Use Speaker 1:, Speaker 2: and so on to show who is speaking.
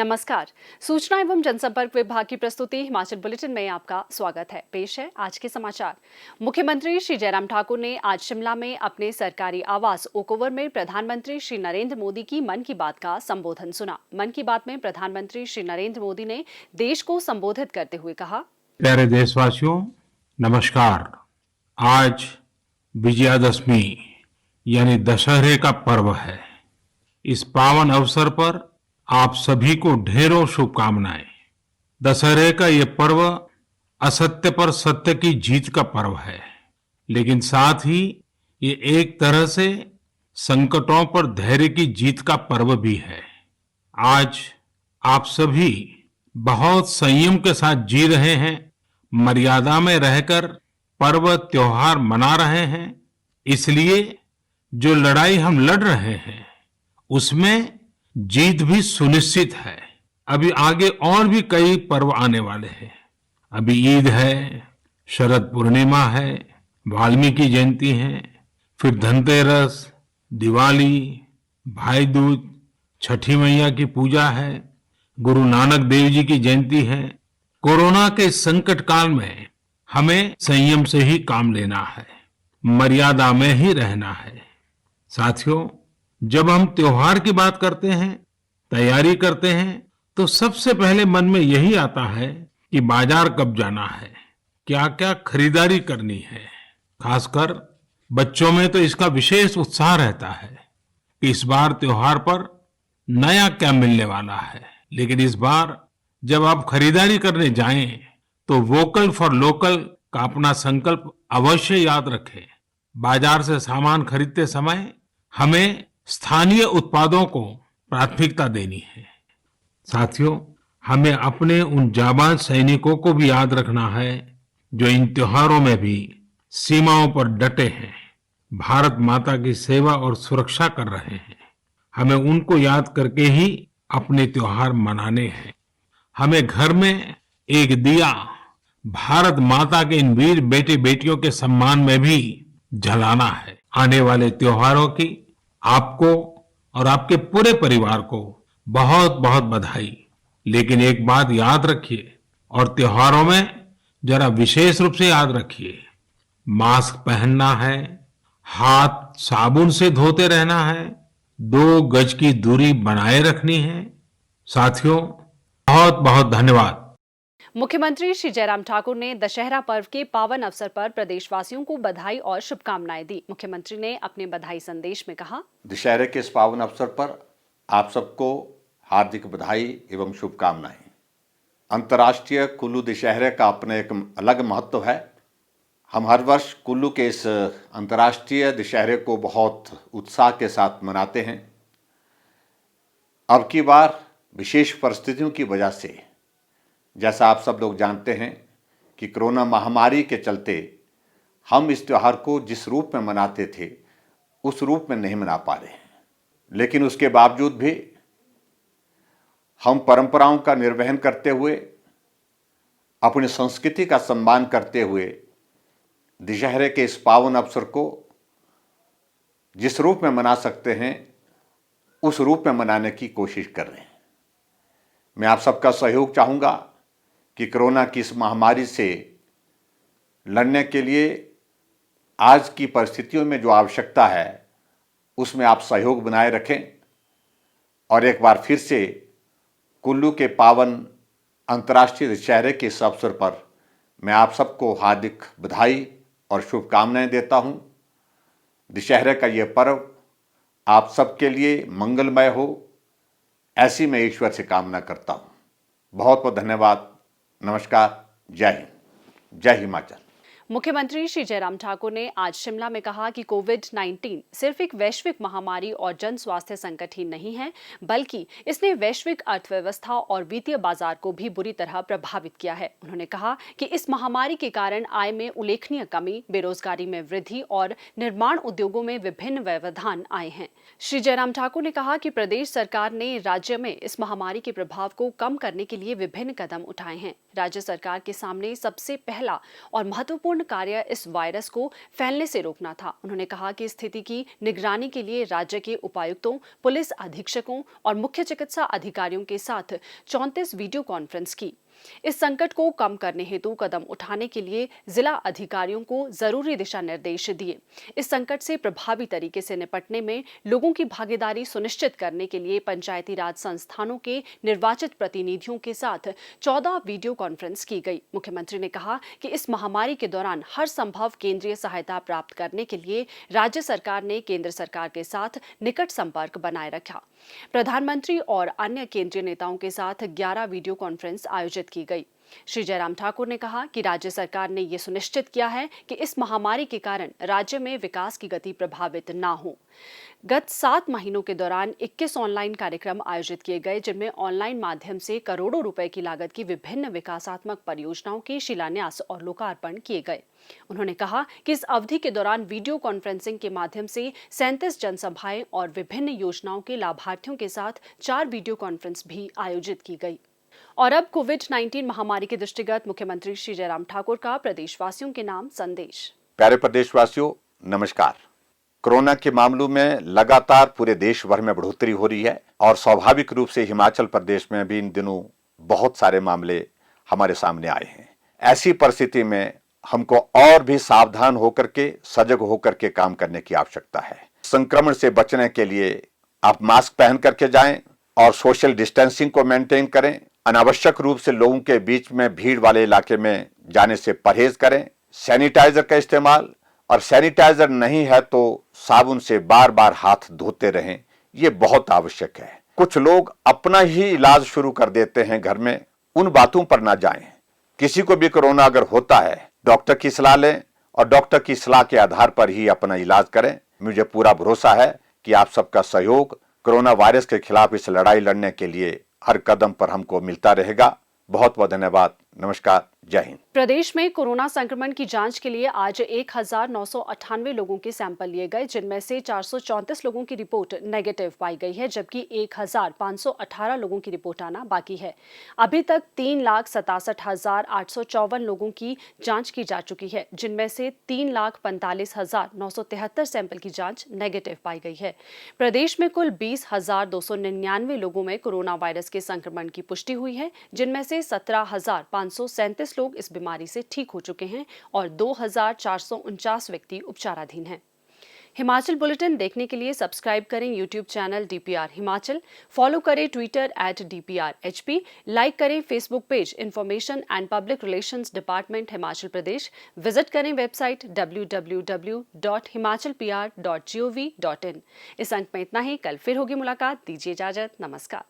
Speaker 1: नमस्कार। सूचना एवं जनसंपर्क विभाग की प्रस्तुति हिमाचल बुलेटिन में आपका स्वागत है। पेश है आज के समाचार। मुख्यमंत्री श्री जयराम ठाकुर ने आज शिमला में अपने सरकारी आवास ओकओवर में प्रधानमंत्री श्री नरेंद्र मोदी की मन की बात का संबोधन सुना। मन की बात में प्रधानमंत्री श्री नरेंद्र मोदी ने देश को संबोधित करते हुए कहा,
Speaker 2: प्यारे देशवासियों, नमस्कार। आज विजयादशमी यानी दशहरे का पर्व है। इस पावन अवसर पर आप सभी को ढेरों शुभकामनाएं। दशहरे का ये पर्व असत्य पर सत्य की जीत का पर्व है, लेकिन साथ ही ये एक तरह से संकटों पर धैर्य की जीत का पर्व भी है। आज आप सभी बहुत संयम के साथ जी रहे हैं, मर्यादा में रहकर पर्व त्योहार मना रहे हैं। इसलिए जो लड़ाई हम लड़ रहे हैं उसमें जीत भी सुनिश्चित है। अभी आगे और भी कई पर्व आने वाले हैं। अभी ईद है, शरद पूर्णिमा है, वाल्मीकि जयंती है, फिर धनतेरस, दिवाली, भाई दूज, छठी मैया की पूजा है, गुरु नानक देव जी की जयंती है। कोरोना के संकट काल में हमें संयम से ही काम लेना है, मर्यादा में ही रहना है। साथियों, जब हम त्योहार की बात करते हैं, तैयारी करते हैं, तो सबसे पहले मन में यही आता है कि बाजार कब जाना है, क्या क्या खरीदारी करनी है। खासकर बच्चों में तो इसका विशेष उत्साह रहता है कि इस बार त्योहार पर नया क्या मिलने वाला है। लेकिन इस बार जब आप खरीदारी करने जाएं तो वोकल फॉर लोकल का अपना संकल्प अवश्य याद रखें। बाजार से सामान खरीदते समय हमें स्थानीय उत्पादों को प्राथमिकता देनी है। साथियों, हमें अपने उन जाबाज सैनिकों को भी याद रखना है जो इन त्योहारों में भी सीमाओं पर डटे हैं, भारत माता की सेवा और सुरक्षा कर रहे हैं। हमें उनको याद करके ही अपने त्योहार मनाने हैं। हमें घर में एक दिया भारत माता के इन वीर बेटे बेटियों के सम्मान में भी जलाना है। आने वाले त्योहारों की आपको और आपके पूरे परिवार को बहुत बहुत बधाई। लेकिन एक बात याद रखिए और त्योहारों में जरा विशेष रूप से याद रखिए, मास्क पहनना है, हाथ साबुन से धोते रहना है, 2 गज की दूरी बनाए रखनी है। साथियों, बहुत बहुत धन्यवाद।
Speaker 1: मुख्यमंत्री श्री जयराम ठाकुर ने दशहरा पर्व के पावन अवसर पर प्रदेशवासियों को बधाई और शुभकामनाएं दी। मुख्यमंत्री ने अपने बधाई संदेश में कहा,
Speaker 3: दशहरे के इस पावन अवसर पर आप सबको हार्दिक बधाई एवं शुभकामनाएं। अंतर्राष्ट्रीय कुल्लू दशहरे का अपने एक अलग महत्व है। हम हर वर्ष कुल्लू के इस अंतर्राष्ट्रीय दशहरे को बहुत उत्साह के साथ मनाते हैं। अब की बार विशेष परिस्थितियों की वजह से, जैसा आप सब लोग जानते हैं कि कोरोना महामारी के चलते हम इस त्यौहार को जिस रूप में मनाते थे उस रूप में नहीं मना पा रहे हैं। लेकिन उसके बावजूद भी हम परंपराओं का निर्वहन करते हुए, अपनी संस्कृति का सम्मान करते हुए दशहरे के इस पावन अवसर को जिस रूप में मना सकते हैं उस रूप में मनाने की कोशिश कर रहे हैं। मैं आप सबका सहयोग चाहूँगा कि कोरोना की इस महामारी से लड़ने के लिए आज की परिस्थितियों में जो आवश्यकता है उसमें आप सहयोग बनाए रखें। और एक बार फिर से कुल्लू के पावन अंतर्राष्ट्रीय दशहरे के इस अवसर पर मैं आप सबको हार्दिक बधाई और शुभकामनाएं देता हूं। दशहरे का ये पर्व आप सबके लिए मंगलमय हो, ऐसी मैं ईश्वर से कामना करता हूं। बहुत बहुत धन्यवाद। नमस्कार। जय हिंद, जय हिमाचल।
Speaker 1: मुख्यमंत्री श्री जयराम ठाकुर ने आज शिमला में कहा कि कोविड-19 सिर्फ एक वैश्विक महामारी और जन स्वास्थ्य संकट ही नहीं है, बल्कि इसने वैश्विक अर्थव्यवस्था और वित्तीय बाजार को भी बुरी तरह प्रभावित किया है। उन्होंने कहा कि इस महामारी के कारण आय में उल्लेखनीय कमी, बेरोजगारी में वृद्धि और निर्माण उद्योगों में विभिन्न व्यवधान आए हैं। श्री जयराम ठाकुर ने कहा कि प्रदेश सरकार ने राज्य में इस महामारी के प्रभाव को कम करने के लिए विभिन्न कदम उठाए हैं। राज्य सरकार के सामने सबसे पहला और महत्वपूर्ण कार्य इस वायरस को फैलने से रोकना था। उन्होंने कहा कि स्थिति की निगरानी के लिए राज्य के उपायुक्तों, पुलिस अधीक्षकों और मुख्य चिकित्सा अधिकारियों के साथ 34 वीडियो कॉन्फ्रेंस की। इस संकट को कम करने हेतु कदम उठाने के लिए जिला अधिकारियों को जरूरी दिशा निर्देश दिए। इस संकट से प्रभावी तरीके से निपटने में लोगों की भागीदारी सुनिश्चित करने के लिए पंचायती राज संस्थानों के निर्वाचित प्रतिनिधियों के साथ 14 वीडियो कॉन्फ्रेंस की गई। मुख्यमंत्री ने कहा कि इस महामारी के दौरान हर संभव केंद्रीय सहायता प्राप्त करने के लिए राज्य सरकार ने केंद्र सरकार के साथ निकट संपर्क बनाए रखा। प्रधानमंत्री और अन्य केंद्रीय नेताओं के साथ 11 वीडियो कॉन्फ्रेंस आयोजित की गई। श्री जयराम ठाकुर ने कहा कि राज्य सरकार ने ये सुनिश्चित किया है कि इस महामारी के कारण राज्य में विकास की गति प्रभावित न हो। गत 7 महीनों के दौरान 21 ऑनलाइन कार्यक्रम आयोजित किए गए, जिनमें ऑनलाइन माध्यम से करोड़ों रुपए की लागत की विभिन्न विकासात्मक परियोजनाओं के शिलान्यास और लोकार्पण किए गए। उन्होंने कहा कि इस अवधि के दौरान वीडियो कॉन्फ्रेंसिंग के माध्यम से 37 जनसभाएं और विभिन्न योजनाओं के लाभार्थियों के साथ 4 वीडियो कॉन्फ्रेंस भी आयोजित की गई। और अब कोविड-19 महामारी के दृष्टिगत मुख्यमंत्री श्री जयराम ठाकुर का प्रदेशवासियों के नाम संदेश।
Speaker 3: प्यारे प्रदेशवासियों, नमस्कार। कोरोना के मामलों में लगातार पूरे देश भर में बढ़ोतरी हो रही है और स्वाभाविक रूप से हिमाचल प्रदेश में भी इन दिनों बहुत सारे मामले हमारे सामने आए हैं। ऐसी परिस्थिति में हमको और भी सावधान होकर के, सजग होकर के काम करने की आवश्यकता है। संक्रमण से बचने के लिए आप मास्क पहन करके जाएं और सोशल डिस्टेंसिंग को मेंटेन करें। अनावश्यक रूप से लोगों के बीच में भीड़ वाले इलाके में जाने से परहेज करें। सैनिटाइजर का इस्तेमाल, और सैनिटाइजर नहीं है तो साबुन से बार बार हाथ धोते रहें, ये बहुत आवश्यक है। कुछ लोग अपना ही इलाज शुरू कर देते हैं घर में, उन बातों पर ना जाएं। किसी को भी कोरोना अगर होता है, डॉक्टर की सलाह लें और डॉक्टर की सलाह के आधार पर ही अपना इलाज करें। मुझे पूरा भरोसा है कि आप सबका सहयोग कोरोना वायरस के खिलाफ इस लड़ाई लड़ने के लिए हर कदम पर हमको मिलता रहेगा। बहुत बहुत धन्यवाद। नमस्कार, जय हिंद।
Speaker 1: प्रदेश में कोरोना संक्रमण की जांच के लिए आज 1998 लोगों के सैंपल लिए गए, जिनमें से 434 लोगों की रिपोर्ट नेगेटिव पाई गई है, जबकि 1518 लोगों की रिपोर्ट आना बाकी है। अभी तक 3,67,854 लोगों की जांच की जा चुकी है, जिनमें से 3,45,973 सैंपल की जांच नेगेटिव पाई गई है। प्रदेश में कुल 20,299 लोगों में कोरोना वायरस के संक्रमण की पुष्टि हुई है, जिनमें से 17,537 लोग इस बीमारी से ठीक हो चुके हैं और 2,449 व्यक्ति उपचाराधीन हैं। हिमाचल बुलेटिन देखने के लिए सब्सक्राइब करें YouTube channel DPR Himachal, follow करें ट्विटर @DPRHP, लाइक करें Facebook page information and public relations department Himachal Pradesh, visit करें वेबसाइट www.himachalpr.gov.in। इस अंक में इतना ही। कल फिर होगी मुलाकात। दीजिए इजाजत। नमस्कार।